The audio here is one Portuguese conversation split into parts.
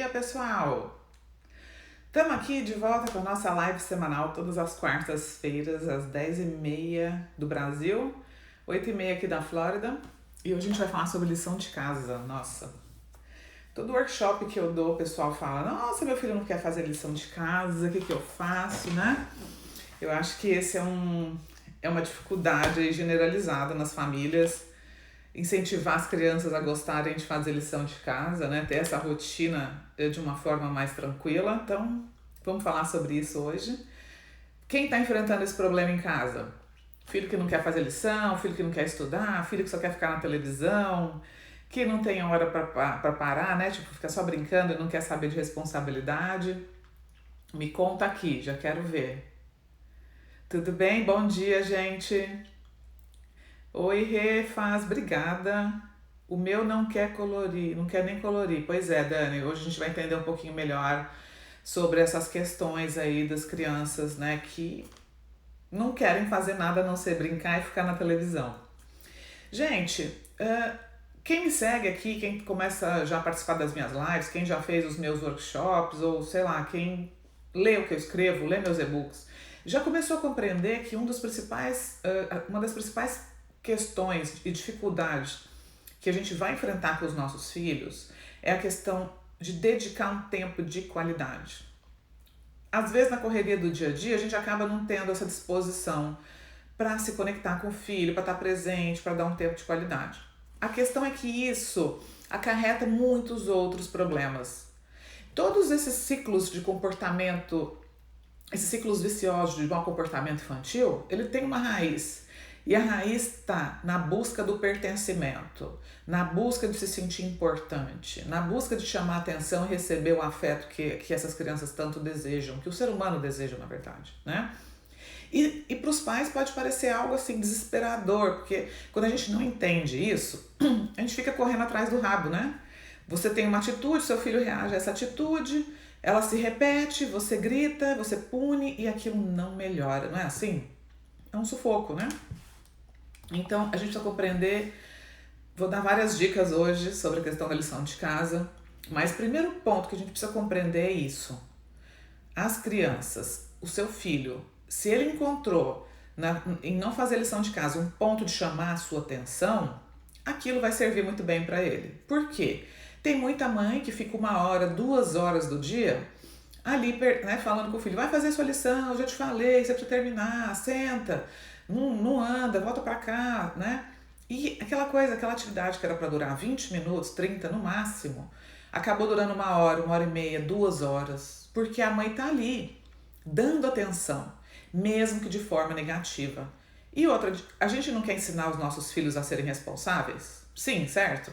dia, pessoal! Estamos aqui de volta com a nossa live semanal, todas as quartas-feiras, às 10h30 do Brasil, 8h30 aqui da Flórida. E hoje a gente vai falar sobre lição de casa. Nossa, todo workshop que eu dou, o pessoal fala: nossa, meu filho não quer fazer lição de casa, o que eu faço, né? Eu acho que esse é uma dificuldade aí generalizada nas famílias. Incentivar as crianças a gostarem de fazer lição de casa, né? Ter essa rotina de uma forma mais tranquila. Então, vamos falar sobre isso hoje. Quem está enfrentando esse problema em casa? Filho que não quer fazer lição, filho que não quer estudar, filho que só quer ficar na televisão, que não tem hora para parar, né? Tipo, fica só brincando e não quer saber de responsabilidade. Me conta aqui, já quero ver. Tudo bem? Bom dia, gente! Oi, Rê, faz, obrigada. O meu não quer colorir, não quer nem colorir. Pois é, Dani, hoje a gente vai entender um pouquinho melhor sobre essas questões aí das crianças, né, que não querem fazer nada a não ser brincar e ficar na televisão. Gente, quem me segue aqui, quem começa já a participar das minhas lives, quem já fez os meus workshops, ou sei lá, quem lê o que eu escrevo, lê meus e-books, já começou a compreender que uma das principais questões e dificuldades que a gente vai enfrentar com os nossos filhos é a questão de dedicar um tempo de qualidade. Às vezes na correria do dia a dia a gente acaba não tendo essa disposição para se conectar com o filho, para estar presente, para dar um tempo de qualidade. A questão é que isso acarreta muitos outros problemas. Todos esses ciclos de comportamento, esses ciclos viciosos de mau comportamento infantil, ele tem uma raiz. E a raiz está na busca do pertencimento, na busca de se sentir importante, na busca de chamar a atenção e receber o afeto que essas crianças tanto desejam, que o ser humano deseja, na verdade, né? E para os pais pode parecer algo assim desesperador, porque quando a gente não entende isso, a gente fica correndo atrás do rabo, né? Você tem uma atitude, seu filho reage a essa atitude, ela se repete, você grita, você pune e aquilo não melhora, não é assim? É um sufoco, né? Então, a gente precisa compreender, vou dar várias dicas hoje sobre a questão da lição de casa, mas o primeiro ponto que a gente precisa compreender é isso. As crianças, o seu filho, se ele encontrou em não fazer lição de casa um ponto de chamar a sua atenção, aquilo vai servir muito bem para ele. Por quê? Tem muita mãe que fica 1 hora, 2 horas do dia ali, né, falando com o filho: vai fazer sua lição, eu já te falei, você precisa terminar, senta. Não anda, volta pra cá, né? E aquela atividade que era para durar 20 minutos, 30 no máximo, acabou durando 1 hora, 1h30, 2 horas, porque a mãe tá ali, dando atenção, mesmo que de forma negativa. E outra, a gente não quer ensinar os nossos filhos a serem responsáveis? Sim, certo?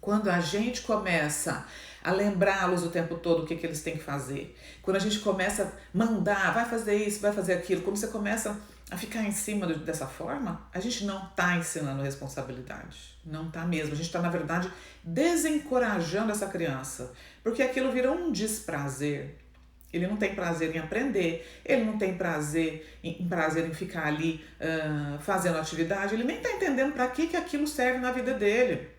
Quando a gente começa a lembrá-los o tempo todo o que eles têm que fazer, quando a gente começa a mandar, vai fazer isso, vai fazer aquilo, quando você começa a ficar em cima dessa forma, a gente não está ensinando responsabilidade. Não está mesmo. A gente está, na verdade, desencorajando essa criança, porque aquilo virou um desprazer. Ele não tem prazer em aprender, ele não tem prazer em ficar ali fazendo atividade, ele nem está entendendo para que aquilo serve na vida dele.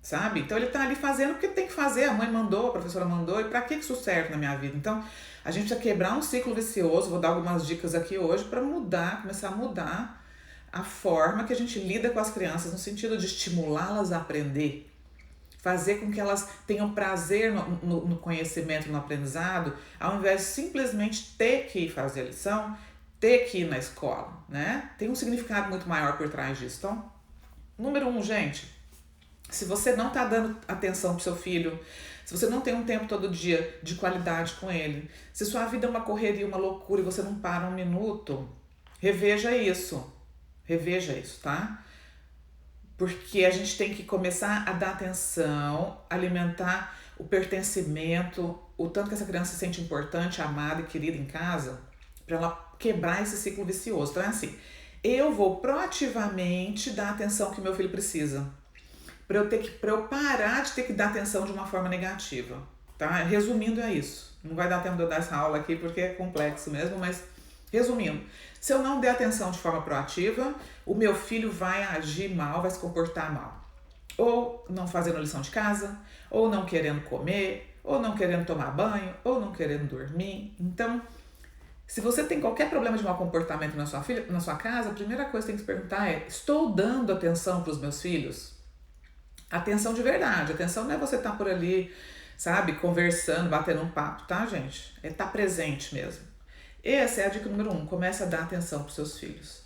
Sabe? Então ele tá ali fazendo porque tem que fazer, a mãe mandou, a professora mandou, e para que isso serve na minha vida? Então a gente precisa quebrar um ciclo vicioso. Vou dar algumas dicas aqui hoje para começar a mudar a forma que a gente lida com as crianças, no sentido de estimulá-las a aprender, fazer com que elas tenham prazer no conhecimento, no aprendizado, ao invés de simplesmente ter que ir fazer a lição, ter que ir na escola, né? Tem um significado muito maior por trás disso. Então, número 1, gente, se você não está dando atenção pro seu filho, se você não tem um tempo todo dia de qualidade com ele, se sua vida é uma correria, uma loucura e você não para 1 minuto, reveja isso, tá? Porque a gente tem que começar a dar atenção, alimentar o pertencimento, o tanto que essa criança se sente importante, amada e querida em casa, para ela quebrar esse ciclo vicioso. Então é assim, eu vou proativamente dar a atenção que meu filho precisa, para eu parar de ter que dar atenção de uma forma negativa, tá? Resumindo, é isso. Não vai dar tempo de eu dar essa aula aqui porque é complexo mesmo, mas resumindo, se eu não der atenção de forma proativa, o meu filho vai agir mal, vai se comportar mal. Ou não fazendo lição de casa, ou não querendo comer, ou não querendo tomar banho, ou não querendo dormir. Então, se você tem qualquer problema de mau comportamento na sua filha, na sua casa, a primeira coisa que tem que se perguntar é: estou dando atenção para os meus filhos? Atenção de verdade. Atenção não é você estar por ali, sabe, conversando, batendo um papo, tá, gente? É estar presente mesmo. Essa é a dica número 1. Comece a dar atenção para os seus filhos.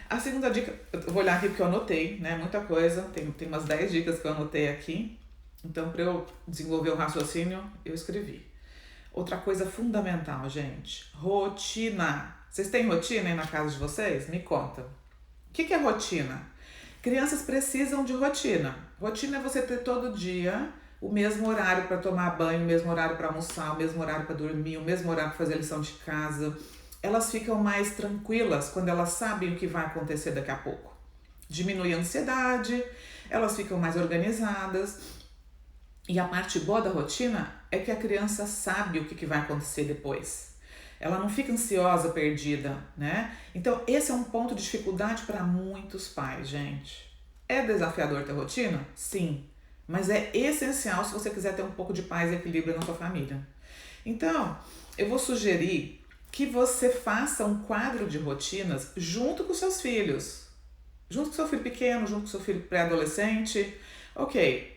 A segunda dica, eu vou olhar aqui porque eu anotei, né? Muita coisa. Tem umas 10 dicas que eu anotei aqui. Então, para eu desenvolver o raciocínio, eu escrevi. Outra coisa fundamental, gente. Rotina. Vocês têm rotina aí na casa de vocês? Me conta. O que é rotina? Crianças precisam de rotina. Rotina é você ter todo dia o mesmo horário para tomar banho, o mesmo horário para almoçar, o mesmo horário para dormir, o mesmo horário para fazer a lição de casa. Elas ficam mais tranquilas quando elas sabem o que vai acontecer daqui a pouco. Diminui a ansiedade, elas ficam mais organizadas. E a parte boa da rotina é que a criança sabe o que vai acontecer depois. Ela não fica ansiosa, perdida, né? Então, esse é um ponto de dificuldade para muitos pais, gente. É desafiador ter rotina? Sim. Mas é essencial se você quiser ter um pouco de paz e equilíbrio na sua família. Então, eu vou sugerir que você faça um quadro de rotinas junto com seus filhos. Junto com seu filho pequeno, junto com seu filho pré-adolescente. Ok.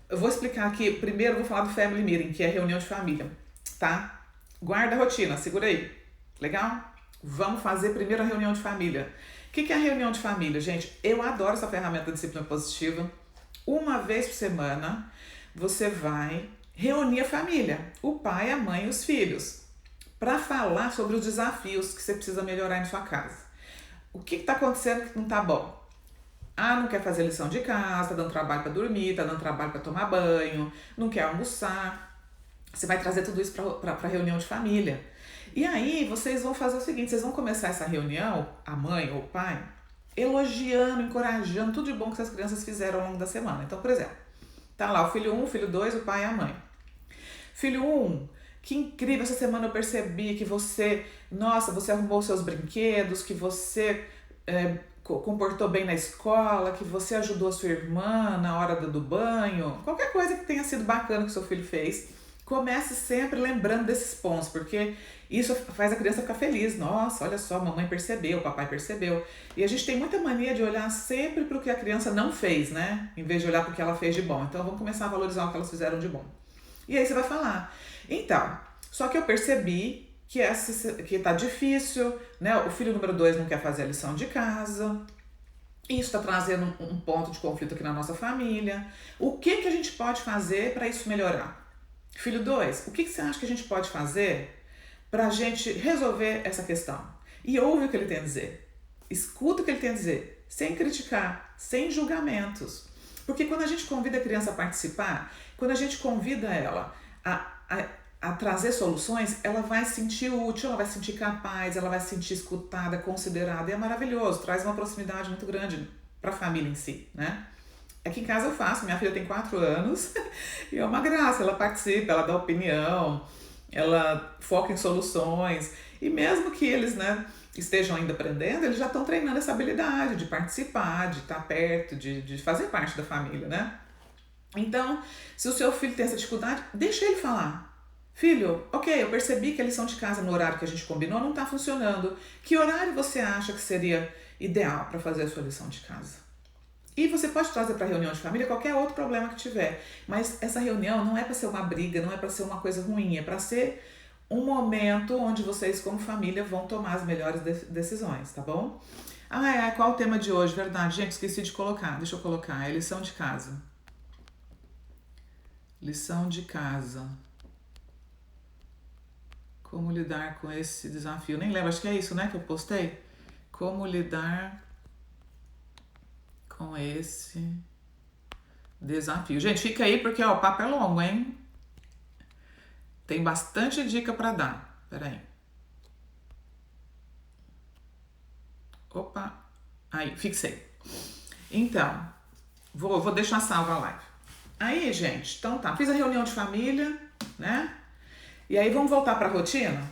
Eu vou explicar aqui, primeiro eu vou falar do Family Meeting, que é reunião de família, tá? Guarda a rotina, segura aí. Legal? Vamos fazer primeiro a reunião de família. O que é a reunião de família, gente? Eu adoro essa ferramenta da disciplina positiva. Uma vez por semana, você vai reunir a família, o pai, a mãe e os filhos, para falar sobre os desafios que você precisa melhorar em sua casa. O que está acontecendo que não está bom? Não quer fazer lição de casa, tá dando trabalho para dormir, tá dando trabalho para tomar banho, não quer almoçar. Você vai trazer tudo isso para reunião de família. E aí vocês vão fazer o seguinte, vocês vão começar essa reunião, a mãe ou o pai, elogiando, encorajando tudo de bom que essas crianças fizeram ao longo da semana. Então, por exemplo, tá lá o filho 1, o filho 2, o pai e a mãe. Filho 1, que incrível, essa semana eu percebi que você arrumou seus brinquedos, que você comportou bem na escola, que você ajudou a sua irmã na hora do banho, qualquer coisa que tenha sido bacana que o seu filho fez. Comece sempre lembrando desses pontos, porque isso faz a criança ficar feliz. Nossa, olha só, a mamãe percebeu, o papai percebeu. E a gente tem muita mania de olhar sempre para o que a criança não fez, né? Em vez de olhar para o que ela fez de bom. Então vamos começar a valorizar o que elas fizeram de bom. E aí você vai falar, então, só que eu percebi que tá difícil, né? O filho número 2 não quer fazer a lição de casa. Isso está trazendo um ponto de conflito aqui na nossa família. O que a gente pode fazer para isso melhorar? Filho 2, o que você acha que a gente pode fazer para a gente resolver essa questão? E ouve o que ele tem a dizer. Escuta o que ele tem a dizer, sem criticar, sem julgamentos. Porque quando a gente convida a criança a participar, quando a gente convida ela a trazer soluções, ela vai se sentir útil, ela vai se sentir capaz, ela vai se sentir escutada, considerada. E é maravilhoso, traz uma proximidade muito grande para a família em si, né? Aqui em casa eu faço, minha filha tem 4 anos e é uma graça, ela participa, ela dá opinião, ela foca em soluções e mesmo que eles, né, estejam ainda aprendendo, eles já estão treinando essa habilidade de participar, de estar perto, de fazer parte da família, né? Então, se o seu filho tem essa dificuldade, deixa ele falar. Filho, ok, eu percebi que a lição de casa no horário que a gente combinou não está funcionando. Que horário você acha que seria ideal para fazer a sua lição de casa? E você pode trazer para a reunião de família qualquer outro problema que tiver. Mas essa reunião não é para ser uma briga, não é para ser uma coisa ruim, é para ser um momento onde vocês, como família, vão tomar as melhores decisões, tá bom? Qual o tema de hoje? Verdade, gente, esqueci de colocar. Deixa eu colocar, é lição de casa. Lição de casa. Como lidar com esse desafio? Nem lembro, acho que é isso, né, que eu postei. Como lidar com esse desafio. Gente, fica aí porque o papo é longo, hein? Tem bastante dica para dar. Peraí. Opa. Aí, fixei. Então, vou deixar salva a live. Aí, gente, então tá. Fiz a reunião de família, né? E aí, vamos voltar para a rotina?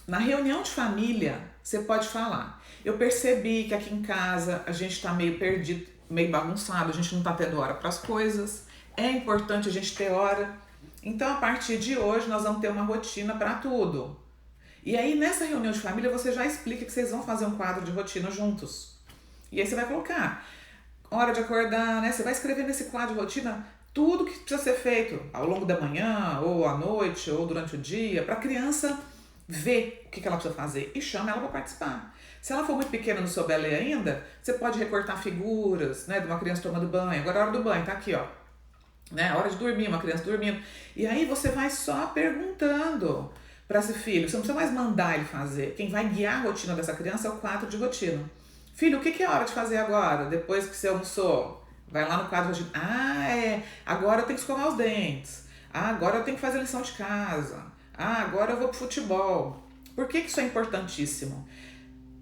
Na reunião de família, você pode falar. Eu percebi que aqui em casa a gente tá meio perdido, meio bagunçado, a gente não tá tendo hora para as coisas. É importante a gente ter hora. Então, a partir de hoje, nós vamos ter uma rotina para tudo. E aí, nessa reunião de família, você já explica que vocês vão fazer um quadro de rotina juntos. E aí você vai colocar hora de acordar, né? Você vai escrever nesse quadro de rotina tudo que precisa ser feito ao longo da manhã, ou à noite, ou durante o dia, para a criança ver o que ela precisa fazer e chama ela para participar. Se ela for muito pequena e não souber ler ainda, você pode recortar figuras, né, de uma criança tomando banho. Agora é a hora do banho, tá aqui, ó. Né? Hora de dormir, uma criança dormindo. E aí você vai só perguntando para esse filho. Você não precisa mais mandar ele fazer. Quem vai guiar a rotina dessa criança é o quadro de rotina. Filho, o que é hora de fazer agora, depois que você almoçou? Vai lá no quadro de rotina. Agora eu tenho que escovar os dentes. Agora eu tenho que fazer lição de casa. Agora eu vou pro futebol. Por que isso é importantíssimo?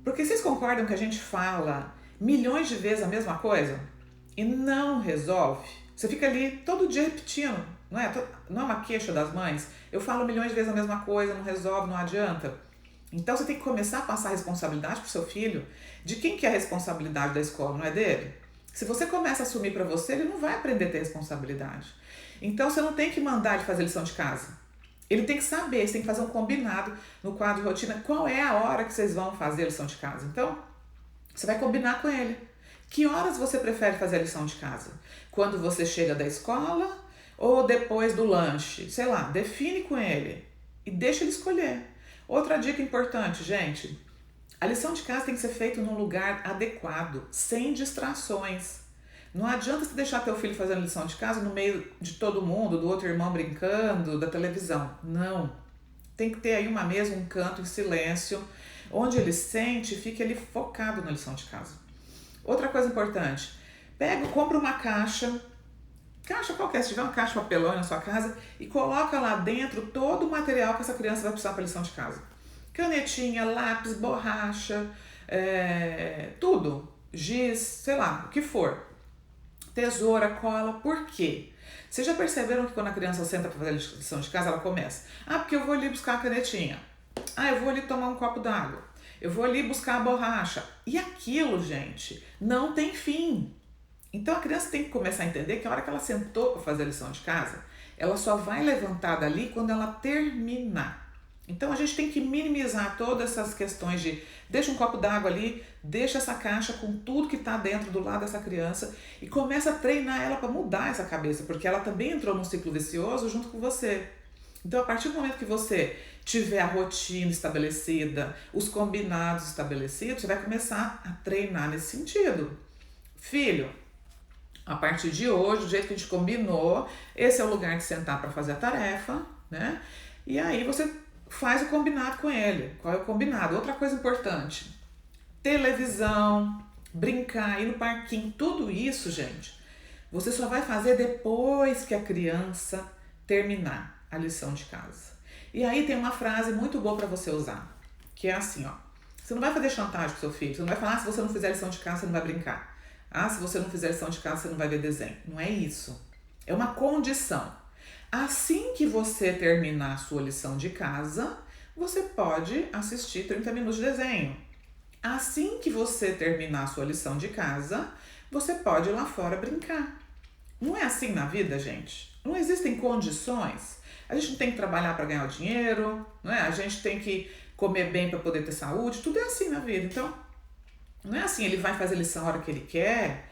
Porque vocês concordam que a gente fala milhões de vezes a mesma coisa e não resolve? Você fica ali todo dia repetindo, não é? Não é uma queixa das mães? Eu falo milhões de vezes a mesma coisa, não resolve, não adianta. Então você tem que começar a passar a responsabilidade pro seu filho. De quem que é a responsabilidade da escola, não é dele? Se você começa a assumir para você, ele não vai aprender a ter responsabilidade. Então você não tem que mandar ele fazer lição de casa. Ele tem que saber, você tem que fazer um combinado no quadro de rotina, qual é a hora que vocês vão fazer a lição de casa. Então, você vai combinar com ele. Que horas você prefere fazer a lição de casa? Quando você chega da escola ou depois do lanche? Sei lá, define com ele e deixa ele escolher. Outra dica importante, gente, a lição de casa tem que ser feita num lugar adequado, sem distrações. Não adianta você deixar teu filho fazendo lição de casa no meio de todo mundo, do outro irmão brincando, da televisão. Não. Tem que ter aí uma mesa, um canto em silêncio, onde ele sente e fica ele focado na lição de casa. Outra coisa importante, compra uma caixa qualquer, se tiver uma caixa de papelão na sua casa, e coloca lá dentro todo o material que essa criança vai precisar para a lição de casa. Canetinha, lápis, borracha, tudo, giz, sei lá, o que for. Tesoura, cola, por quê? Vocês já perceberam que quando a criança senta para fazer a lição de casa, ela começa? Porque eu vou ali buscar a canetinha. Eu vou ali tomar um copo d'água. Eu vou ali buscar a borracha. E aquilo, gente, não tem fim. Então a criança tem que começar a entender que a hora que ela sentou para fazer a lição de casa, ela só vai levantar dali quando ela terminar. Então a gente tem que minimizar todas essas questões de deixa um copo d'água ali, deixa essa caixa com tudo que está dentro do lado dessa criança e começa a treinar ela para mudar essa cabeça, porque ela também entrou num ciclo vicioso junto com você. Então a partir do momento que você tiver a rotina estabelecida, os combinados estabelecidos, você vai começar a treinar nesse sentido. Filho, a partir de hoje, do jeito que a gente combinou, esse é o lugar de sentar para fazer a tarefa, né? E aí você faz o combinado com ele. Qual é o combinado? Outra coisa importante, televisão, brincar, ir no parquinho, tudo isso, gente, você só vai fazer depois que a criança terminar a lição de casa. E aí tem uma frase muito boa para você usar, que é assim, ó. Você não vai fazer chantagem com seu filho, você não vai falar, se você não fizer lição de casa, você não vai brincar. Se você não fizer lição de casa, você não vai ver desenho. Não é isso. É uma condição. Assim que você terminar a sua lição de casa, você pode assistir 30 minutos de desenho. Assim que você terminar a sua lição de casa, você pode ir lá fora brincar. Não é assim na vida, gente. Não existem condições. A gente não tem que trabalhar para ganhar o dinheiro, não é? A gente tem que comer bem para poder ter saúde. Tudo é assim na vida. Então, não é assim, ele vai fazer lição a hora que ele quer,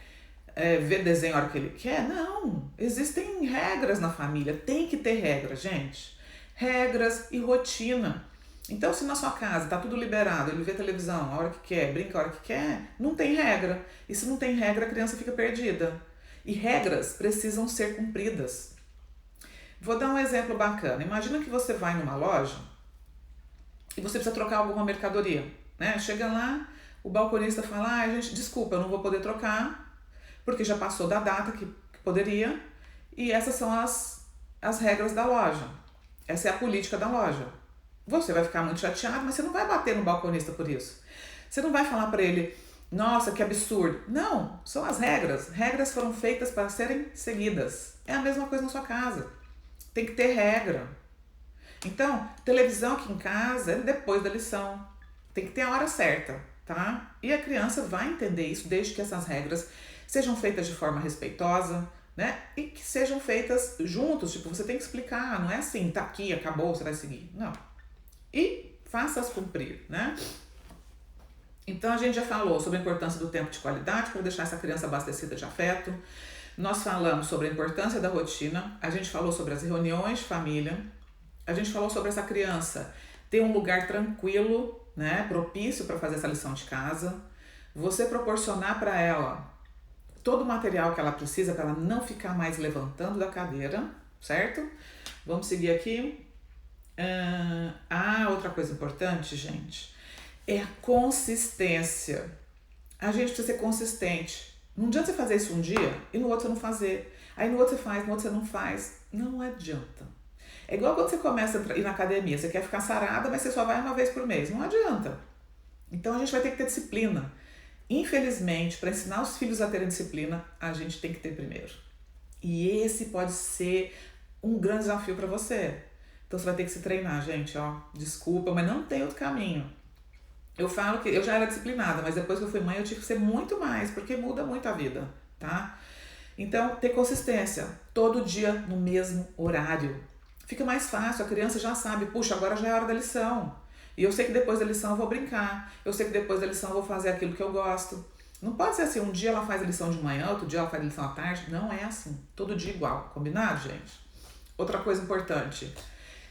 ver desenho a hora que ele quer. Não, existem regras na família, tem que ter regras, gente. Regras e rotina. Então, se na sua casa tá tudo liberado, ele vê televisão a hora que quer, brinca a hora que quer, não tem regra. E se não tem regra, a criança fica perdida. E regras precisam ser cumpridas. Vou dar um exemplo bacana. Imagina que você vai numa loja e você precisa trocar alguma mercadoria, né? Chega lá, o balconista fala, gente, desculpa, eu não vou poder trocar, porque já passou da data que poderia, e essas são as regras da loja. Essa é a política da loja. Você vai ficar muito chateado, mas você não vai bater no balconista por isso. Você não vai falar para ele, nossa, que absurdo. Não, são as regras. Regras foram feitas para serem seguidas. É a mesma coisa na sua casa. Tem que ter regra. Então, televisão aqui em casa é depois da lição. Tem que ter a hora certa, tá? E a criança vai entender isso desde que essas regras sejam feitas de forma respeitosa, né? E que sejam feitas juntos, tipo, você tem que explicar, não é assim, tá aqui, acabou, você vai seguir. Não. E faça-as cumprir, né? Então a gente já falou sobre a importância do tempo de qualidade para deixar essa criança abastecida de afeto. Nós falamos sobre a importância da rotina, a gente falou sobre as reuniões de família, a gente falou sobre essa criança ter um lugar tranquilo, né, propício para fazer essa lição de casa, você proporcionar para ela todo o material que ela precisa para ela não ficar mais levantando da cadeira, certo? Vamos seguir aqui. Outra coisa importante, gente, é a consistência. A gente precisa ser consistente. Não adianta você fazer isso um dia e no outro você não fazer. Aí no outro você faz, no outro você não faz. Não adianta. É igual quando você começa a ir na academia. Você quer ficar sarada, mas você só vai uma vez por mês. Não adianta. Então a gente vai ter que ter disciplina. Infelizmente, para ensinar os filhos a terem disciplina, a gente tem que ter primeiro. E esse pode ser um grande desafio para você. Então você vai ter que se treinar, gente, ó. Desculpa, mas não tem outro caminho. Eu falo que eu já era disciplinada, mas depois que eu fui mãe eu tive que ser muito mais, porque muda muito a vida, tá? Então, ter consistência, todo dia no mesmo horário. Fica mais fácil, a criança já sabe, puxa, agora já é hora da lição. E eu sei que depois da lição eu vou brincar, eu sei que depois da lição eu vou fazer aquilo que eu gosto. Não pode ser assim, um dia ela faz a lição de manhã, outro dia ela faz a lição à tarde. Não é assim, todo dia igual, combinado, gente? Outra coisa importante,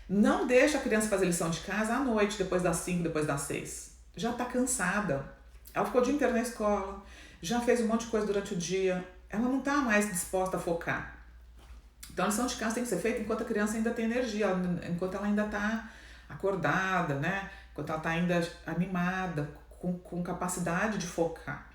não deixa a criança fazer lição de casa à noite, depois das 5, depois das 6. Já tá cansada, ela ficou o dia inteiro na escola, já fez um monte de coisa durante o dia, ela não tá mais disposta a focar. Então a lição de casa tem que ser feita enquanto a criança ainda tem energia, enquanto ela ainda tá acordada, né? Enquanto ela tá ainda animada, com capacidade de focar.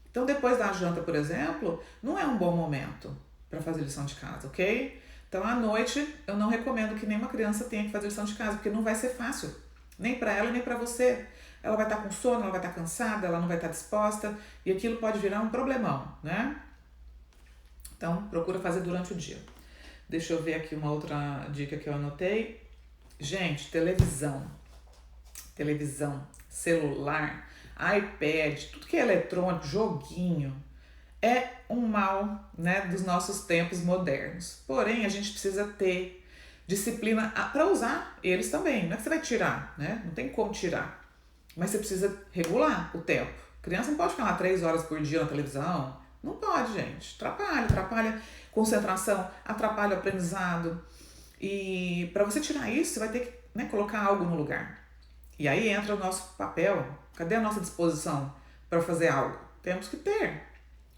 Então depois da janta, por exemplo, não é um bom momento para fazer lição de casa, ok? Então à noite eu não recomendo que nenhuma criança tenha que fazer lição de casa, porque não vai ser fácil, nem para ela nem para você. Ela vai estar com sono, ela vai estar cansada, ela não vai estar disposta e aquilo pode virar um problemão, né? Então, procura fazer durante o dia. Deixa eu ver aqui uma outra dica que eu anotei. Gente, televisão, celular, iPad, tudo que é eletrônico, joguinho, é um mal, né, dos nossos tempos modernos. Porém, a gente precisa ter disciplina para usar eles também. Não é que você vai tirar, né? Não tem como tirar. Mas você precisa regular o tempo. Criança não pode ficar lá 3 horas por dia na televisão. Não pode, gente. Atrapalha concentração, atrapalha o aprendizado. E para você tirar isso, você vai ter que, né, colocar algo no lugar. E aí entra o nosso papel. Cadê a nossa disposição para fazer algo? Temos que ter.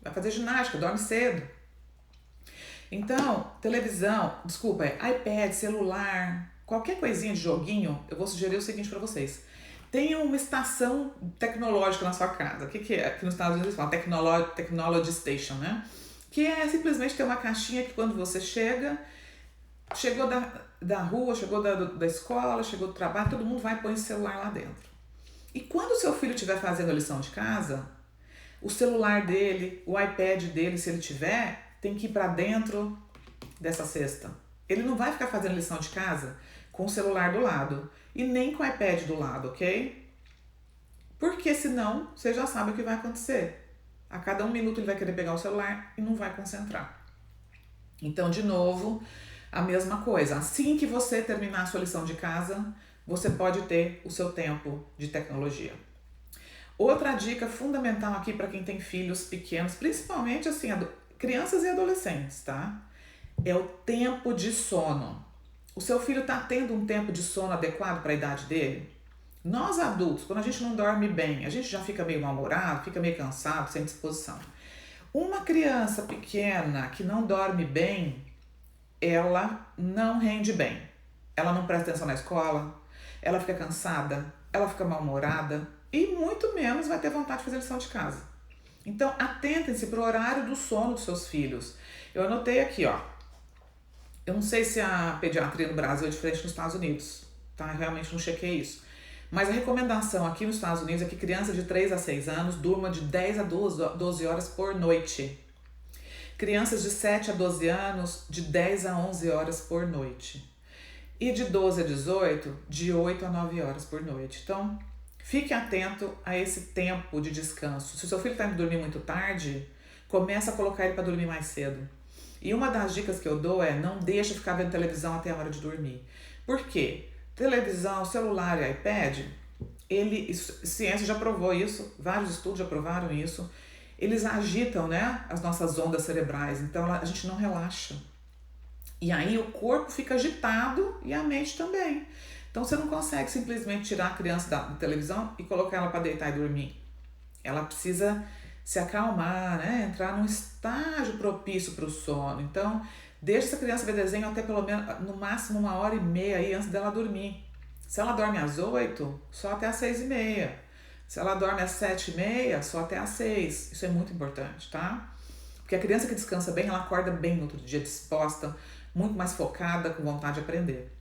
Vai fazer ginástica, dorme cedo. Então, iPad, celular, qualquer coisinha de joguinho, eu vou sugerir o seguinte para vocês. Tenha uma estação tecnológica na sua casa. O que é? Aqui nos Estados Unidos eles falam Technology Station, né? Que é simplesmente ter uma caixinha que quando você chegou da rua, chegou da escola, chegou do trabalho, todo mundo vai pôr o celular lá dentro. E quando o seu filho estiver fazendo a lição de casa, o celular dele, o iPad dele, se ele tiver, tem que ir para dentro dessa cesta. Ele não vai ficar fazendo lição de casa com o celular do lado e nem com o iPad do lado, ok? Porque senão você já sabe o que vai acontecer. A cada 1 minuto ele vai querer pegar o celular e não vai concentrar. Então, de novo, a mesma coisa. Assim que você terminar a sua lição de casa, você pode ter o seu tempo de tecnologia. Outra dica fundamental aqui para quem tem filhos pequenos, principalmente assim, crianças e adolescentes, tá? É o tempo de sono. O seu filho está tendo um tempo de sono adequado para a idade dele? Nós adultos, quando a gente não dorme bem, a gente já fica meio mal-humorado, fica meio cansado, sem disposição. Uma criança pequena que não dorme bem, ela não rende bem. Ela não presta atenção na escola, ela fica cansada, ela fica mal-humorada e muito menos vai ter vontade de fazer lição de casa. Então, atentem-se para o horário do sono dos seus filhos. Eu anotei aqui, ó. Eu não sei se a pediatria no Brasil é diferente nos Estados Unidos, tá? Eu realmente não chequei isso. Mas a recomendação aqui nos Estados Unidos é que crianças de 3 a 6 anos durmam de 10 a 12 horas por noite. Crianças de 7 a 12 anos, de 10 a 11 horas por noite. E de 12 a 18, de 8 a 9 horas por noite. Então, fique atento a esse tempo de descanso. Se o seu filho está indo dormir muito tarde, começa a colocar ele para dormir mais cedo. E uma das dicas que eu dou é não deixa ficar vendo televisão até a hora de dormir. Por quê? Televisão, celular e iPad, ciência já provou isso, vários estudos já provaram isso, eles agitam, né, as nossas ondas cerebrais, então a gente não relaxa. E aí o corpo fica agitado e a mente também. Então você não consegue simplesmente tirar a criança da televisão e colocar ela para deitar e dormir. Ela precisa se acalmar, né? Entrar num estágio propício para o sono. Então, deixa essa criança ver desenho até pelo menos, no máximo 1h30 aí antes dela dormir. Se ela dorme às 8, só até às 6h30. Se ela dorme às 7h30, só até às 6. Isso é muito importante, tá? Porque a criança que descansa bem, ela acorda bem no outro dia, disposta, muito mais focada, com vontade de aprender.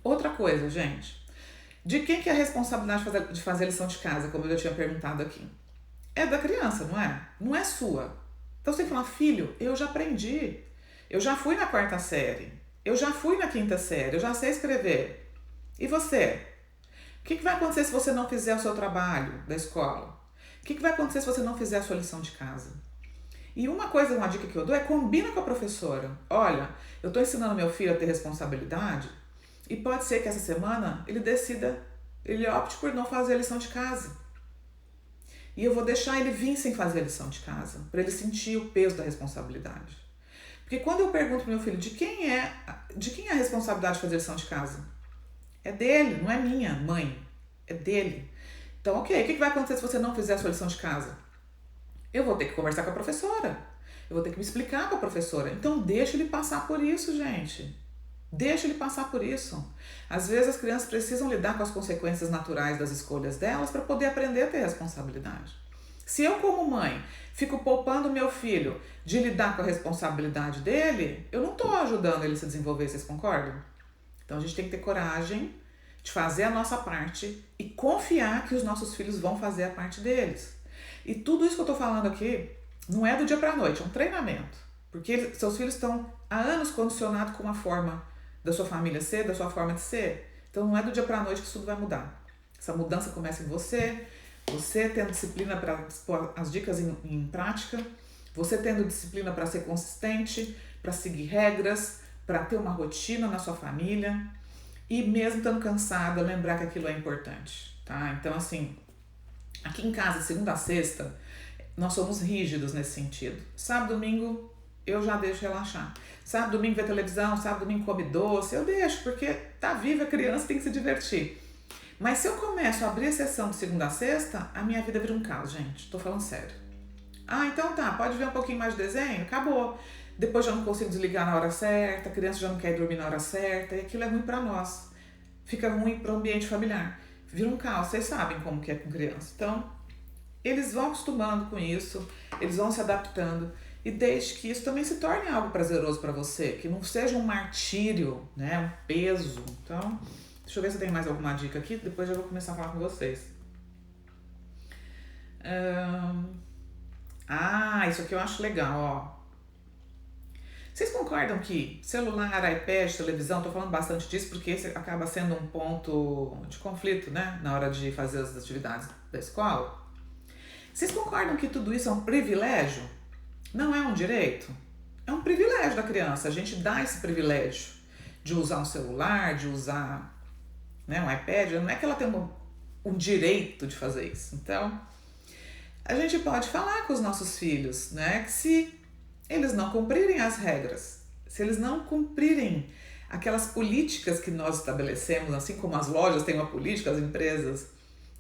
Outra coisa, gente. De quem que é a responsabilidade de fazer a lição de casa, como eu já tinha perguntado aqui? É da criança, não é? Não é sua. Então você tem que falar, filho, eu já aprendi. Eu já fui na 4ª série. Eu já fui na 5ª série. Eu já sei escrever. E você? O que vai acontecer se você não fizer o seu trabalho da escola? O que vai acontecer se você não fizer a sua lição de casa? E uma dica que eu dou é combina com a professora. Olha, eu estou ensinando meu filho a ter responsabilidade e pode ser que essa semana ele opte por não fazer a lição de casa. E eu vou deixar ele vir sem fazer a lição de casa, para ele sentir o peso da responsabilidade. Porque quando eu pergunto pro meu filho de quem é a responsabilidade de fazer a lição de casa? É dele, não é minha, mãe. É dele. Então, ok, o que vai acontecer se você não fizer a sua lição de casa? Eu vou ter que conversar com a professora. Eu vou ter que me explicar para a professora. Então, deixa ele passar por isso, gente. Deixa ele passar por isso. Às vezes as crianças precisam lidar com as consequências naturais das escolhas delas para poder aprender a ter responsabilidade. Se eu, como mãe, fico poupando meu filho de lidar com a responsabilidade dele, eu não estou ajudando ele a se desenvolver, vocês concordam? Então a gente tem que ter coragem de fazer a nossa parte e confiar que os nossos filhos vão fazer a parte deles. E tudo isso que eu estou falando aqui não é do dia para a noite, é um treinamento. Porque seus filhos estão há anos condicionados com uma forma da sua família ser, da sua forma de ser. Então não é do dia para a noite que isso tudo vai mudar. Essa mudança começa em você tendo disciplina para pôr as dicas em prática, você tendo disciplina para ser consistente, para seguir regras, para ter uma rotina na sua família e mesmo estando cansada, lembrar que aquilo é importante, tá? Então assim, aqui em casa, segunda a sexta, nós somos rígidos nesse sentido. Sábado, domingo, eu já deixo relaxar. Sábado, domingo vê televisão, sábado, domingo come doce, eu deixo, porque tá viva a criança, tem que se divertir. Mas se eu começo a abrir a sessão de segunda a sexta, a minha vida vira um caos, gente. Tô falando sério. Ah, então tá, pode ver um pouquinho mais de desenho? Acabou. Depois já não consigo desligar na hora certa, a criança já não quer dormir na hora certa, e aquilo é ruim pra nós. Fica ruim pro ambiente familiar. Vira um caos, vocês sabem como que é com criança. Então, eles vão acostumando com isso, eles vão se adaptando. E desde que isso também se torne algo prazeroso para você, que não seja um martírio, né, um peso. Então, deixa eu ver se eu tenho mais alguma dica aqui, depois eu vou começar a falar com vocês. Isso aqui eu acho legal, ó. Vocês concordam que celular, iPad, televisão, tô falando bastante disso porque esse acaba sendo um ponto de conflito, né, na hora de fazer as atividades da escola? Vocês concordam que tudo isso é um privilégio? Não é um direito? É um privilégio da criança. A gente dá esse privilégio de usar um celular, de usar, né, um iPad. Não é que ela tem um direito de fazer isso. Então, a gente pode falar com os nossos filhos, né, que se eles não cumprirem as regras, se eles não cumprirem aquelas políticas que nós estabelecemos, assim como as lojas têm uma política, as empresas,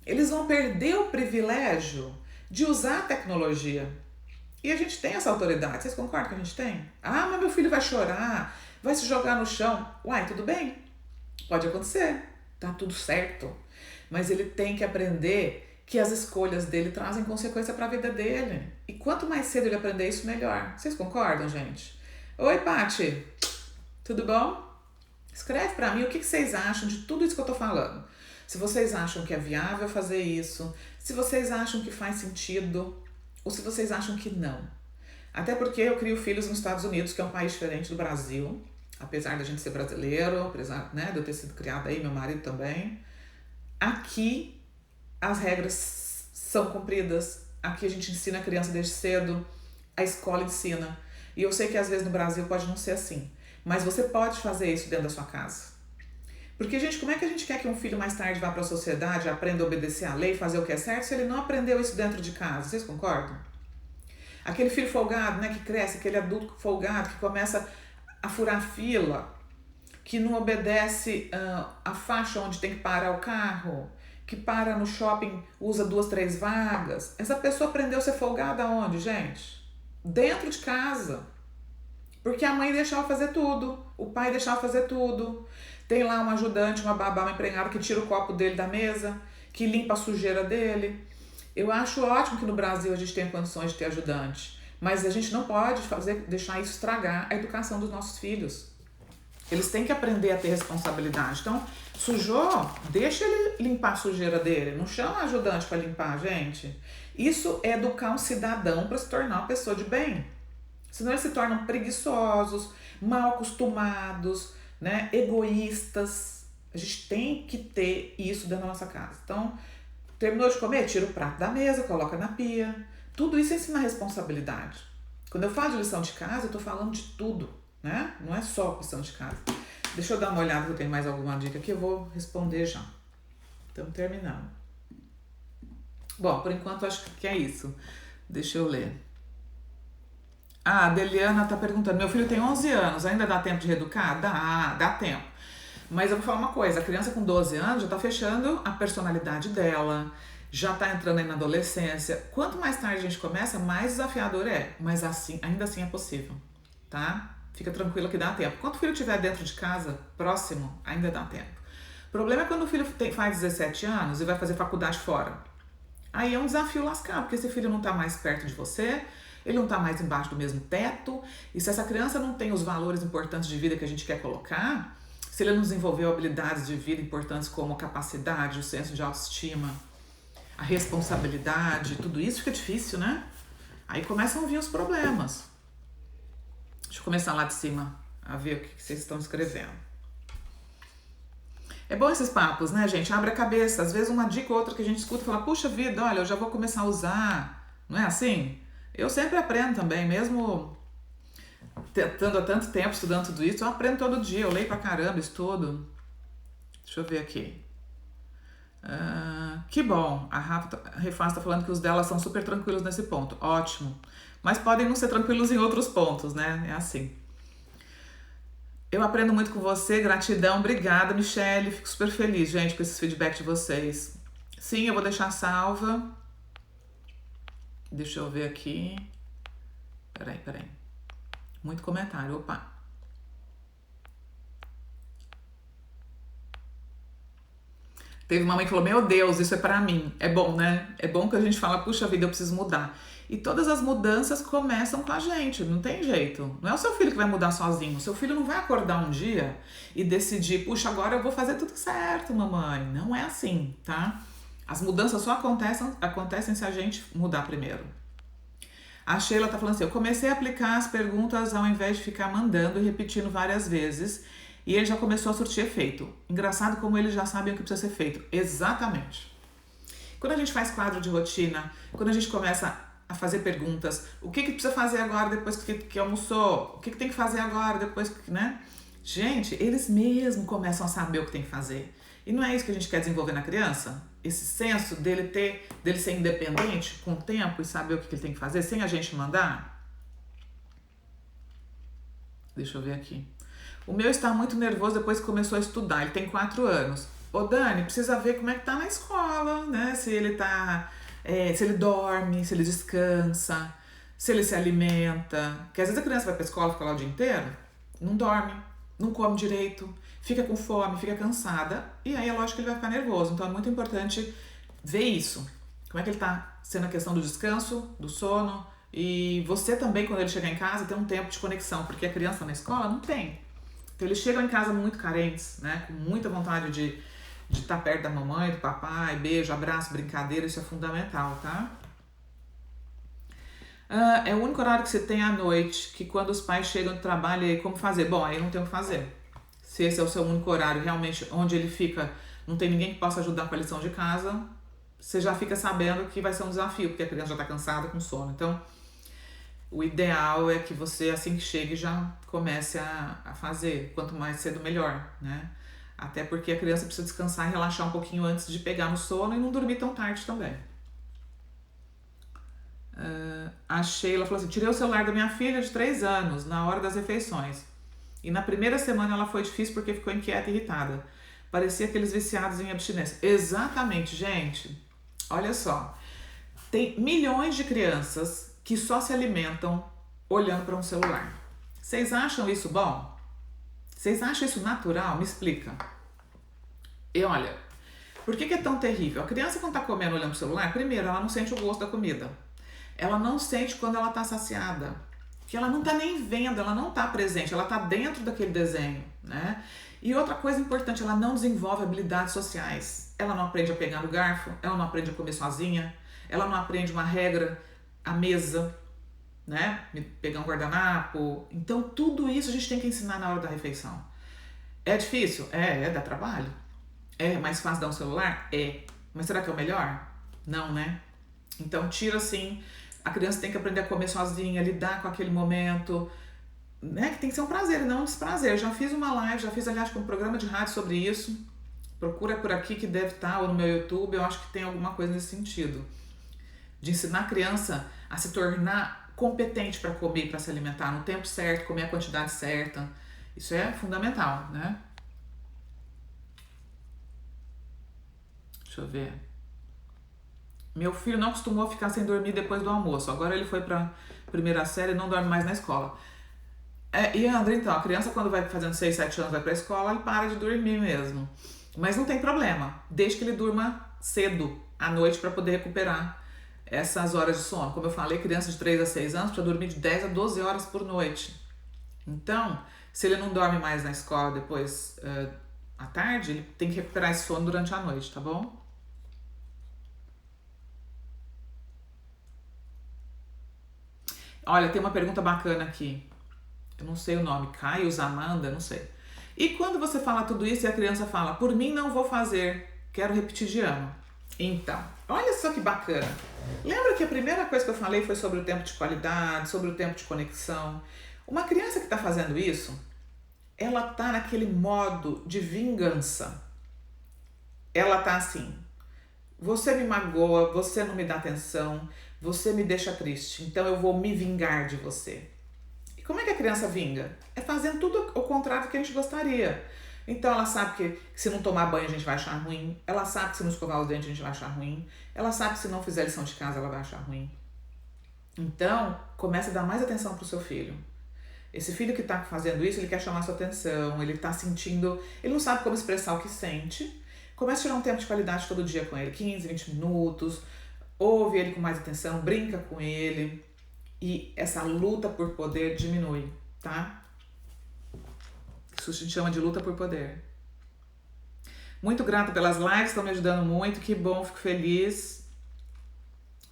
eles vão perder o privilégio de usar a tecnologia. E a gente tem essa autoridade, vocês concordam que a gente tem? Ah, mas meu filho vai chorar, vai se jogar no chão. Uai, tudo bem, pode acontecer, tá tudo certo. Mas ele tem que aprender que as escolhas dele trazem consequência para a vida dele. E quanto mais cedo ele aprender isso, melhor. Vocês concordam, gente? Oi, Paty, tudo bom? Escreve para mim o que vocês acham de tudo isso que eu tô falando. Se vocês acham que é viável fazer isso, se vocês acham que faz sentido, ou se vocês acham que não. Até porque eu crio filhos nos Estados Unidos, que é um país diferente do Brasil, apesar da gente ser brasileiro, apesar, né, de eu ter sido criada aí, meu marido também. Aqui as regras são cumpridas, aqui a gente ensina a criança desde cedo, a escola ensina. E eu sei que às vezes no Brasil pode não ser assim, mas você pode fazer isso dentro da sua casa. Porque, gente, como é que a gente quer que um filho mais tarde vá para a sociedade, aprenda a obedecer à lei, fazer o que é certo, se ele não aprendeu isso dentro de casa? Vocês concordam? Aquele filho folgado, né, que cresce, aquele adulto folgado que começa a furar fila, que não obedece a faixa onde tem que parar o carro, que para no shopping, usa 2, 3 vagas. Essa pessoa aprendeu a ser folgada aonde, gente? Dentro de casa. Porque a mãe deixava fazer tudo, o pai deixava fazer tudo. Tem lá um ajudante, uma babá, uma empregada que tira o copo dele da mesa, que limpa a sujeira dele. Eu acho ótimo que no Brasil a gente tenha condições de ter ajudante, mas a gente não pode deixar isso estragar a educação dos nossos filhos. Eles têm que aprender a ter responsabilidade. Então, sujou, deixa ele limpar a sujeira dele. Não chama ajudante para limpar, gente. Isso é educar um cidadão para se tornar uma pessoa de bem. Senão eles se tornam preguiçosos, mal acostumados, né, egoístas. A gente tem que ter isso dentro da nossa casa. Então, terminou de comer? Tira o prato da mesa, coloca na pia. Tudo isso é ensinar responsabilidade. Quando eu falo de lição de casa, eu estou falando de tudo, né? Não é só lição de casa. Deixa eu dar uma olhada se eu tenho mais alguma dica aqui, eu vou responder já. Estamos terminando. Bom, por enquanto acho que é isso. Deixa eu ler. Ah, a Deliana está perguntando, meu filho tem 11 anos, ainda dá tempo de reeducar? Dá tempo. Mas eu vou falar uma coisa, a criança com 12 anos já está fechando a personalidade dela, já está entrando aí na adolescência. Quanto mais tarde a gente começa, mais desafiador é. Mas assim, ainda assim é possível, tá? Fica tranquila que dá tempo. Quando o filho estiver dentro de casa, próximo, ainda dá tempo. O problema é quando o filho faz 17 anos e vai fazer faculdade fora. Aí é um desafio lascado, porque esse filho não está mais perto de você, ele não está mais embaixo do mesmo teto, e se essa criança não tem os valores importantes de vida que a gente quer colocar, se ele não desenvolveu habilidades de vida importantes como a capacidade, o senso de autoestima, a responsabilidade, tudo isso fica difícil, né? Aí começam a vir os problemas. Deixa eu começar lá de cima a ver o que vocês estão escrevendo. É bom esses papos, né, gente? Abre a cabeça. Às vezes uma dica ou outra que a gente escuta e fala, puxa vida, olha, eu já vou começar a usar. Não é assim? Eu sempre aprendo também, mesmo estando há tanto tempo estudando tudo isso, eu aprendo todo dia, eu leio pra caramba, estudo. Deixa eu ver aqui. Que bom, a Rafa Refaz está falando que os dela são super tranquilos nesse ponto. Ótimo. Mas podem não ser tranquilos em outros pontos, né? É assim. Eu aprendo muito com você, gratidão, obrigada, Michele. Fico super feliz, gente, com esses feedbacks de vocês. Sim, eu vou deixar salva. Deixa eu ver aqui. Peraí. Muito comentário, opa. Teve uma mãe que falou, meu Deus, isso é pra mim. É bom, né? É bom que a gente fala, puxa vida, eu preciso mudar. E todas as mudanças começam com a gente, não tem jeito. Não é o seu filho que vai mudar sozinho. O seu filho não vai acordar um dia e decidir, puxa, agora eu vou fazer tudo certo, mamãe. Não é assim, tá? As mudanças só acontecem se a gente mudar primeiro. A Sheila tá falando assim, eu comecei a aplicar as perguntas ao invés de ficar mandando e repetindo várias vezes. E ele já começou a surtir efeito. Engraçado como eles já sabem o que precisa ser feito. Exatamente. Quando a gente faz quadro de rotina, quando a gente começa a fazer perguntas, o que precisa fazer agora depois que almoçou? O que tem que fazer agora depois que, né? Gente, eles mesmos começam a saber o que tem que fazer. E não é isso que a gente quer desenvolver na criança? Esse senso dele ser independente com o tempo e saber o que ele tem que fazer sem a gente mandar? Deixa eu ver aqui. O meu está muito nervoso depois que começou a estudar. Ele tem 4 anos. Ô Dani, precisa ver como é que tá na escola, né? Se ele tá... se ele dorme, se ele descansa, se ele se alimenta. Porque às vezes a criança vai pra escola, fica lá o dia inteiro, não dorme, não come direito, fica com fome, fica cansada. E aí é lógico que ele vai ficar nervoso. Então é muito importante ver isso. Como é que ele tá sendo a questão do descanso, do sono. E você também, quando ele chegar em casa, tem um tempo de conexão. Porque a criança na escola não tem. Então eles chegam em casa muito carentes, né? Com muita vontade de estar perto da mamãe, do papai, beijo, abraço, brincadeira, isso é fundamental, tá? É o único horário que você tem à noite, que quando os pais chegam do trabalho, aí como fazer? Bom, aí não tem o que fazer. Se esse é o seu único horário, realmente, onde ele fica, não tem ninguém que possa ajudar com a lição de casa, você já fica sabendo que vai ser um desafio, porque a criança já está cansada, com sono. Então, O ideal é que você, assim que chegue, já comece a fazer. Quanto mais cedo, melhor, né? Até porque a criança precisa descansar e relaxar um pouquinho antes de pegar no sono e não dormir tão tarde também. A Sheila falou assim, tirei o celular da minha filha de 3 anos na hora das refeições. E na primeira semana ela foi difícil porque ficou inquieta e irritada. Parecia aqueles viciados em abstinência. Exatamente, gente. Olha só. Tem milhões de crianças que só se alimentam olhando para um celular. Vocês acham isso bom? Vocês acham isso natural? Me explica. E olha, por que é tão terrível? A criança quando está comendo olhando para o celular, primeiro, ela não sente o gosto da comida. Ela não sente quando ela está saciada. Que ela não está nem vendo, ela não está presente, ela está dentro daquele desenho, né? E outra coisa importante, ela não desenvolve habilidades sociais. Ela não aprende a pegar no garfo, ela não aprende a comer sozinha, ela não aprende uma regra, a mesa, né? Pegar um guardanapo. Então, tudo isso a gente tem que ensinar na hora da refeição. É difícil? Dá trabalho. É mais fácil dar um celular? É. Mas será que é o melhor? Não, né? Então, tira assim. A criança tem que aprender a comer sozinha, lidar com aquele momento, né? Que tem que ser um prazer e não um desprazer. Eu já fiz uma live, já fiz, aliás, um programa de rádio sobre isso. Procura por aqui que deve estar, ou no meu YouTube, eu acho que tem alguma coisa nesse sentido. De ensinar a criança a se tornar competente para comer e para se alimentar no tempo certo, comer a quantidade certa. Isso é fundamental, né? Deixa eu ver. Meu filho não costumou ficar sem dormir depois do almoço. Agora ele foi para primeira série e não dorme mais na escola. E André, então, a criança quando vai fazendo 6, 7 anos, vai para a escola, ele para de dormir mesmo. Mas não tem problema, desde que ele durma cedo, à noite, para poder recuperar essas horas de sono. Como eu falei, criança de 3 a 6 anos para dormir de 10 a 12 horas por noite. Então, se ele não dorme mais na escola depois à tarde, ele tem que recuperar esse sono durante a noite, tá bom? Olha, tem uma pergunta bacana aqui. Eu não sei o nome, Caio, Amanda, não sei. E quando você fala tudo isso e a criança fala, por mim não vou fazer, quero repetir de ano. Então, olha só que bacana. Lembra que a primeira coisa que eu falei foi sobre o tempo de qualidade, sobre o tempo de conexão? Uma criança que está fazendo isso, ela está naquele modo de vingança. Ela está assim, você me magoa, você não me dá atenção, você me deixa triste, então eu vou me vingar de você. E como é que a criança vinga? É fazendo tudo o contrário do que a gente gostaria. Então ela sabe que se não tomar banho a gente vai achar ruim, ela sabe que se não escovar os dentes a gente vai achar ruim, ela sabe que se não fizer lição de casa ela vai achar ruim. Então, comece a dar mais atenção pro seu filho. Esse filho que está fazendo isso, ele quer chamar sua atenção, ele está sentindo, ele não sabe como expressar o que sente. Comece a tirar um tempo de qualidade todo dia com ele, 15, 20 minutos, ouve ele com mais atenção, brinca com ele e essa luta por poder diminui, tá? Isso se chama de luta por poder. Muito grato pelas lives, estão me ajudando muito, que bom, fico feliz.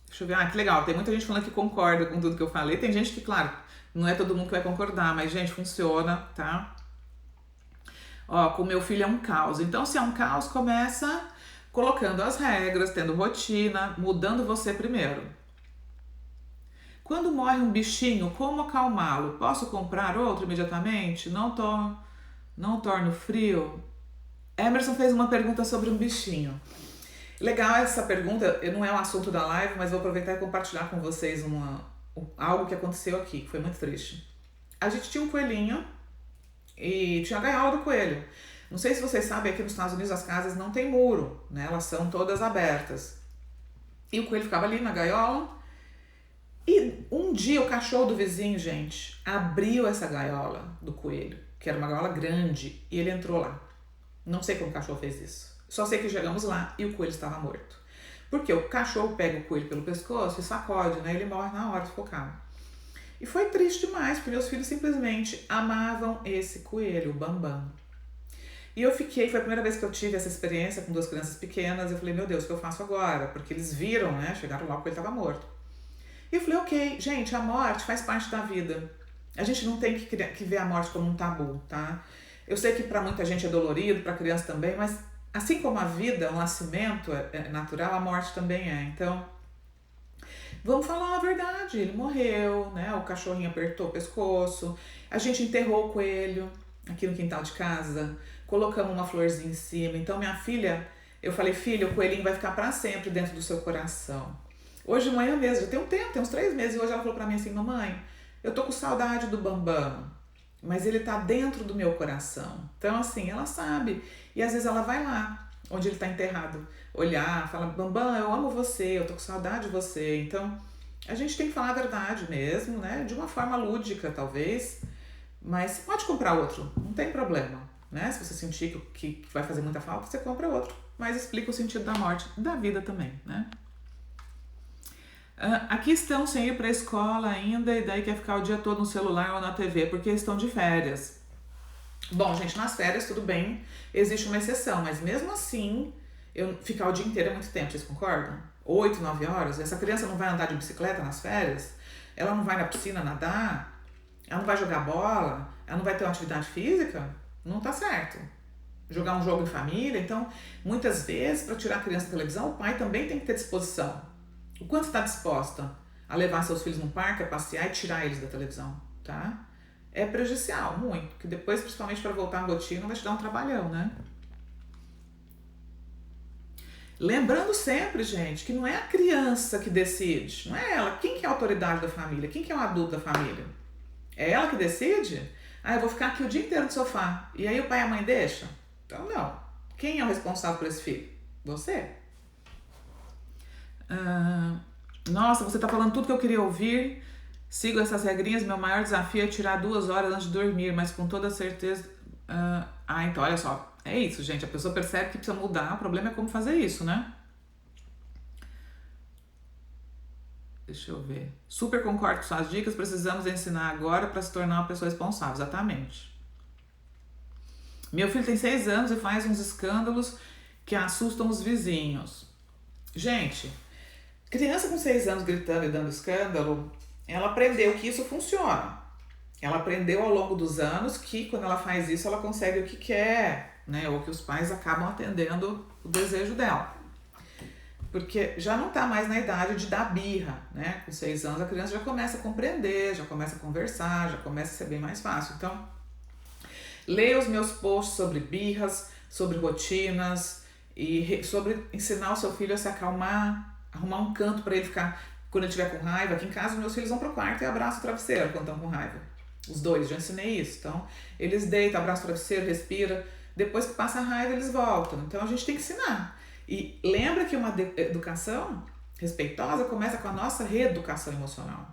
Deixa eu ver, que legal, tem muita gente falando que concorda com tudo que eu falei, tem gente que, claro, não é todo mundo que vai concordar, mas gente, funciona, tá? Ó, com meu filho é um caos. Então, se é um caos, começa colocando as regras, tendo rotina, mudando você primeiro. Quando morre um bichinho, como acalmá-lo? Posso comprar outro imediatamente? Não torno frio? Emerson fez uma pergunta sobre um bichinho. Legal essa pergunta, não é um assunto da live, mas vou aproveitar e compartilhar com vocês algo que aconteceu aqui, que foi muito triste. A gente tinha um coelhinho e tinha a gaiola do coelho. Não sei se vocês sabem, aqui nos Estados Unidos as casas não tem muro, né? Elas são todas abertas. E o coelho ficava ali na gaiola. E um dia o cachorro do vizinho, gente, abriu essa gaiola do coelho, que era uma gaiola grande, e ele entrou lá. Não sei como o cachorro fez isso. Só sei que chegamos lá e o coelho estava morto. Porque o cachorro pega o coelho pelo pescoço e sacode, né? Ele morre na hora, sufocado. E foi triste demais, porque meus filhos simplesmente amavam esse coelho, o Bambam. E eu fiquei, foi a primeira vez que eu tive essa experiência com 2 crianças pequenas. Eu falei, meu Deus, o que eu faço agora? Porque eles viram, né? Chegaram lá, o coelho estava morto. E eu falei, ok, gente, a morte faz parte da vida. A gente não tem que ver a morte como um tabu, tá? Eu sei que para muita gente é dolorido, para criança também, mas assim como a vida, o nascimento é natural, a morte também é. Então, Vamos falar a verdade, ele morreu, né? O cachorrinho apertou o pescoço, a gente enterrou o coelho aqui no quintal de casa, colocamos uma florzinha em cima. Então minha filha, eu falei, filha, o coelhinho vai ficar para sempre dentro do seu coração. Hoje de manhã mesmo, já tem um tempo, tem uns 3 meses, e hoje ela falou para mim assim, mamãe, eu tô com saudade do Bambam, mas ele tá dentro do meu coração. Então assim, ela sabe, e às vezes ela vai lá, onde ele tá enterrado, olhar, fala, Bambam, eu amo você, eu tô com saudade de você. Então, a gente tem que falar a verdade mesmo, né? De uma forma lúdica, talvez, mas pode comprar outro, não tem problema, né? Se você sentir que vai fazer muita falta, você compra outro, mas explica o sentido da morte, da vida também, né? Aqui estão sem ir para a escola ainda e daí quer ficar o dia todo no celular ou na TV porque estão de férias. Bom, gente, nas férias tudo bem, existe uma exceção, mas mesmo assim, eu ficar o dia inteiro é muito tempo, vocês concordam? 8, 9 horas, essa criança não vai andar de bicicleta nas férias, ela não vai na piscina nadar, ela não vai jogar bola, ela não vai ter uma atividade física, não tá certo. Jogar um jogo em família, então, muitas vezes, para tirar a criança da televisão, o pai também tem que ter disposição. O quanto está disposta a levar seus filhos no parque, a passear e tirar eles da televisão, tá? É prejudicial, muito, porque depois, principalmente para voltar à rotina, vai te dar um trabalhão, né? Lembrando sempre, gente, que não é a criança que decide, não é ela. Quem que é a autoridade da família? Quem que é o adulto da família? É ela que decide? Ah, eu vou ficar aqui o dia inteiro no sofá. E aí o pai e a mãe deixam? Então não. Quem é o responsável por esse filho? Você. Nossa, você tá falando tudo que eu queria ouvir. Sigo essas regrinhas. Meu maior desafio é tirar 2 horas antes de dormir, mas com toda certeza. Então olha só. É isso, gente. A pessoa percebe que precisa mudar. O problema é como fazer isso, né? Deixa eu ver. Super concordo com suas dicas. Precisamos ensinar agora para se tornar uma pessoa responsável. Exatamente. Meu filho tem 6 anos e faz uns escândalos que assustam os vizinhos. Gente, criança com 6 anos gritando e dando escândalo, ela aprendeu que isso funciona. Ela aprendeu ao longo dos anos que quando ela faz isso, ela consegue o que quer, né? Ou que os pais acabam atendendo o desejo dela. Porque já não está mais na idade de dar birra, né? Com 6 anos a criança já começa a compreender, já começa a conversar, já começa a ser bem mais fácil. Então, leia os meus posts sobre birras, sobre rotinas e sobre ensinar o seu filho a se acalmar, arrumar um canto para ele ficar quando ele estiver com raiva. Aqui em casa, meus filhos vão pro quarto e abraçam o travesseiro quando estão com raiva. Os dois, já ensinei isso. Então, eles deitam, abraçam o travesseiro, respira. Depois que passa a raiva, eles voltam. Então, a gente tem que ensinar. E lembra que uma educação respeitosa começa com a nossa reeducação emocional.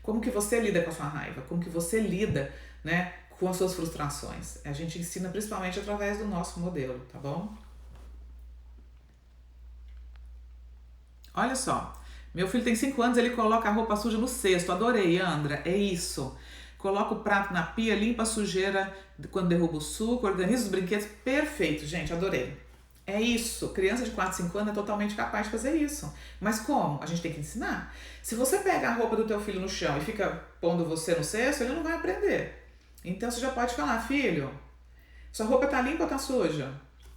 Como que você lida com a sua raiva? Como que você lida, né, com as suas frustrações? A gente ensina principalmente através do nosso modelo, tá bom? Olha só, meu filho tem 5 anos, ele coloca a roupa suja no cesto. Adorei, Andra, é isso. Coloca o prato na pia, limpa a sujeira quando derruba o suco, organiza os brinquedos. Perfeito, gente, adorei. É isso, criança de 4, 5 anos é totalmente capaz de fazer isso. Mas como? A gente tem que ensinar. Se você pega a roupa do teu filho no chão e fica pondo você no cesto, ele não vai aprender. Então você já pode falar, filho, sua roupa tá limpa ou tá suja?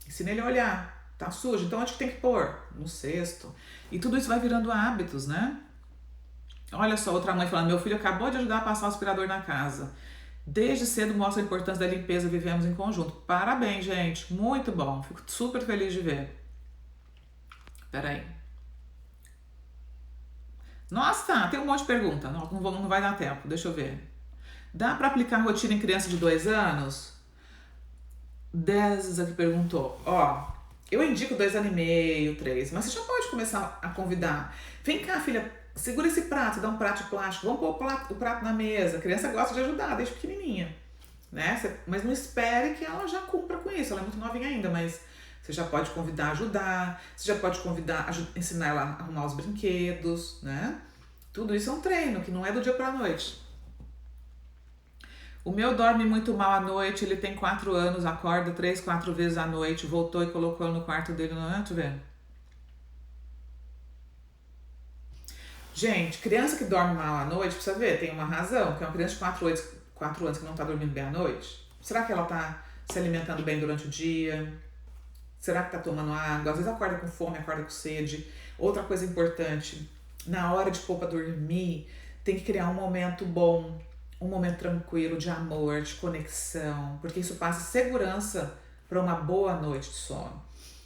Ensina ele a olhar, tá suja, então onde que tem que pôr? No cesto. E tudo isso vai virando hábitos, né? Olha só, outra mãe falando, meu filho acabou de ajudar a passar o aspirador na casa. Desde cedo mostra a importância da limpeza, vivemos em conjunto. Parabéns, gente. Muito bom. Fico super feliz de ver. Peraí. Nossa, tem um monte de pergunta. Não vai dar tempo. Deixa eu ver. Dá para aplicar rotina em criança de 2 anos? 10 aqui perguntou. Ó, eu indico 2 anos e meio, 3. Mas você já pode começar a convidar. Vem cá, filha. Segura esse prato, dá um prato de plástico, vamos pôr o prato na mesa. A criança gosta de ajudar, desde pequenininha, né? Mas não espere que ela já cumpra com isso, ela é muito novinha ainda, mas você já pode convidar a ajudar, você já pode convidar, ensinar ela a arrumar os brinquedos, né? Tudo isso é um treino, que não é do dia pra noite. O meu dorme muito mal à noite, ele tem 4 anos, acorda 3, 4 vezes à noite, voltou e colocou no quarto dele, não é? Tu vê? Gente, criança que dorme mal à noite, precisa ver, tem uma razão, que é uma criança de 4 anos que não está dormindo bem à noite. Será que ela está se alimentando bem durante o dia? Será que está tomando água? Às vezes acorda com fome, acorda com sede. Outra coisa importante, Na hora de pôr pra dormir, tem que criar um momento bom, um momento tranquilo de amor, de conexão, porque isso passa segurança para uma boa noite de sono.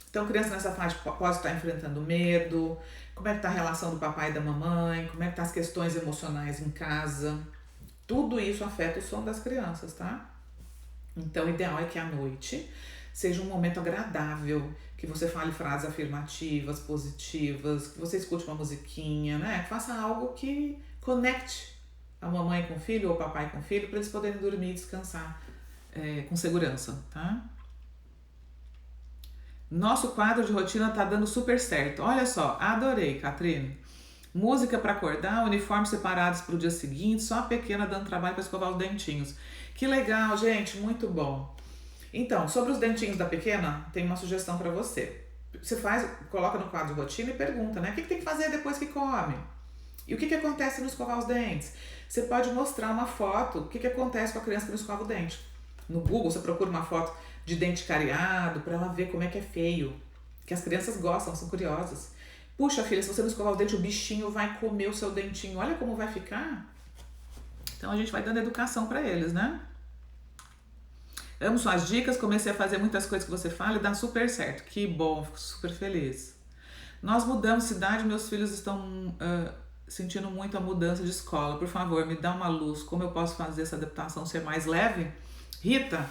Então, criança nessa fase pode estar enfrentando medo, como é que está a relação do papai e da mamãe, como é que estão as questões emocionais em casa. Tudo isso afeta o sono das crianças, tá? Então, o ideal é que a noite seja um momento agradável, que você fale frases afirmativas, positivas, que você escute uma musiquinha, né? Que faça algo que conecte a mamãe com o filho ou o papai com o filho para eles poderem dormir e descansar com segurança, tá? Nosso quadro de rotina tá dando super certo. Olha só, adorei, Catrine. Música para acordar, uniformes separados para o dia seguinte, só a pequena dando trabalho para escovar os dentinhos. Que legal, gente, muito bom. Então, sobre os dentinhos da pequena, tem uma sugestão para você. Você faz, coloca no quadro de rotina e pergunta, né? O que tem que fazer depois que come? E o que acontece no escovar os dentes? Você pode mostrar uma foto, o que acontece com a criança que não escova o dente. No Google, você procura uma foto de dente cariado para ela ver como é que é feio. Que as crianças gostam, são curiosas. Puxa, filha, se você não escovar o dente, o bichinho vai comer o seu dentinho. Olha como vai ficar. Então a gente vai dando educação para eles, né? Amo suas dicas, comecei a fazer muitas coisas que você fala e dá super certo. Que bom, fico super feliz. Nós mudamos de cidade, meus filhos estão sentindo muito a mudança de escola. Por favor, me dá uma luz. Como eu posso fazer essa adaptação ser mais leve? Rita,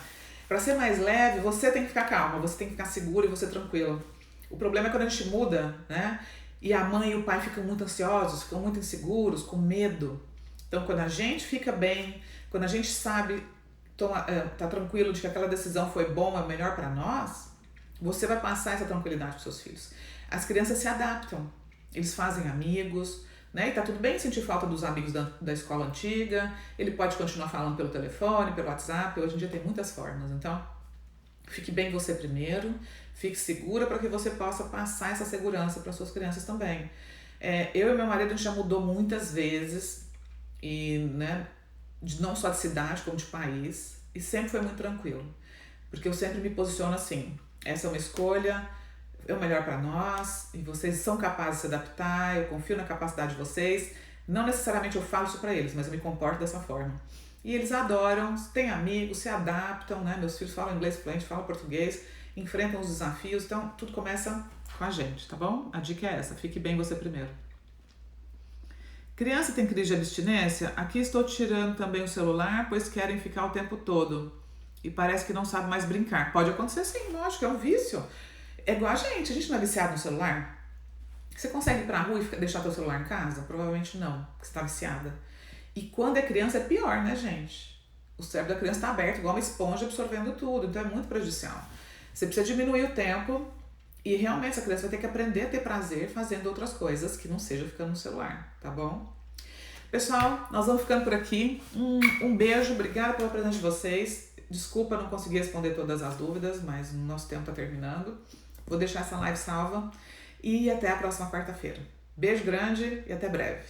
para ser mais leve, você tem que ficar calma, você tem que ficar segura e você tranquila. O problema é quando a gente muda, né? E a mãe e o pai ficam muito ansiosos, ficam muito inseguros, com medo. Então, quando a gente fica bem, quando a gente sabe, tá tranquilo de que aquela decisão foi boa, é melhor para nós, você vai passar essa tranquilidade para seus filhos. As crianças se adaptam, eles fazem amigos, né? E tá tudo bem sentir falta dos amigos da escola antiga, ele pode continuar falando pelo telefone, pelo WhatsApp, hoje em dia tem muitas formas. Então, fique bem você primeiro, fique segura para que você possa passar essa segurança para suas crianças também. Eu e meu marido, a gente já mudou muitas vezes, e, né, não só de cidade, como de país, e sempre foi muito tranquilo. Porque eu sempre me posiciono assim, essa é uma escolha, é o melhor para nós, e vocês são capazes de se adaptar, eu confio na capacidade de vocês. Não necessariamente eu falo isso para eles, mas eu me comporto dessa forma. E eles adoram, têm amigos, se adaptam, né? Meus filhos falam inglês fluente, falam português, enfrentam os desafios, então tudo começa com a gente, tá bom? A dica é essa, fique bem você primeiro. Criança tem crise de abstinência? Aqui estou tirando também o celular, pois querem ficar o tempo todo. E parece que não sabe mais brincar. Pode acontecer sim, lógico, é um vício. É igual a gente não é viciado no celular? Você consegue ir pra rua e deixar teu celular em casa? Provavelmente não, porque você tá viciada. E quando é criança é pior, né, gente? O cérebro da criança tá aberto, igual uma esponja, absorvendo tudo, então é muito prejudicial. Você precisa diminuir o tempo e realmente essa criança vai ter que aprender a ter prazer fazendo outras coisas que não seja ficando no celular, tá bom? Pessoal, nós vamos ficando por aqui. Um beijo, obrigada pela presença de vocês. Desculpa não conseguir responder todas as dúvidas, mas o nosso tempo tá terminando. Vou deixar essa live salva e até a próxima quarta-feira. Beijo grande e até breve.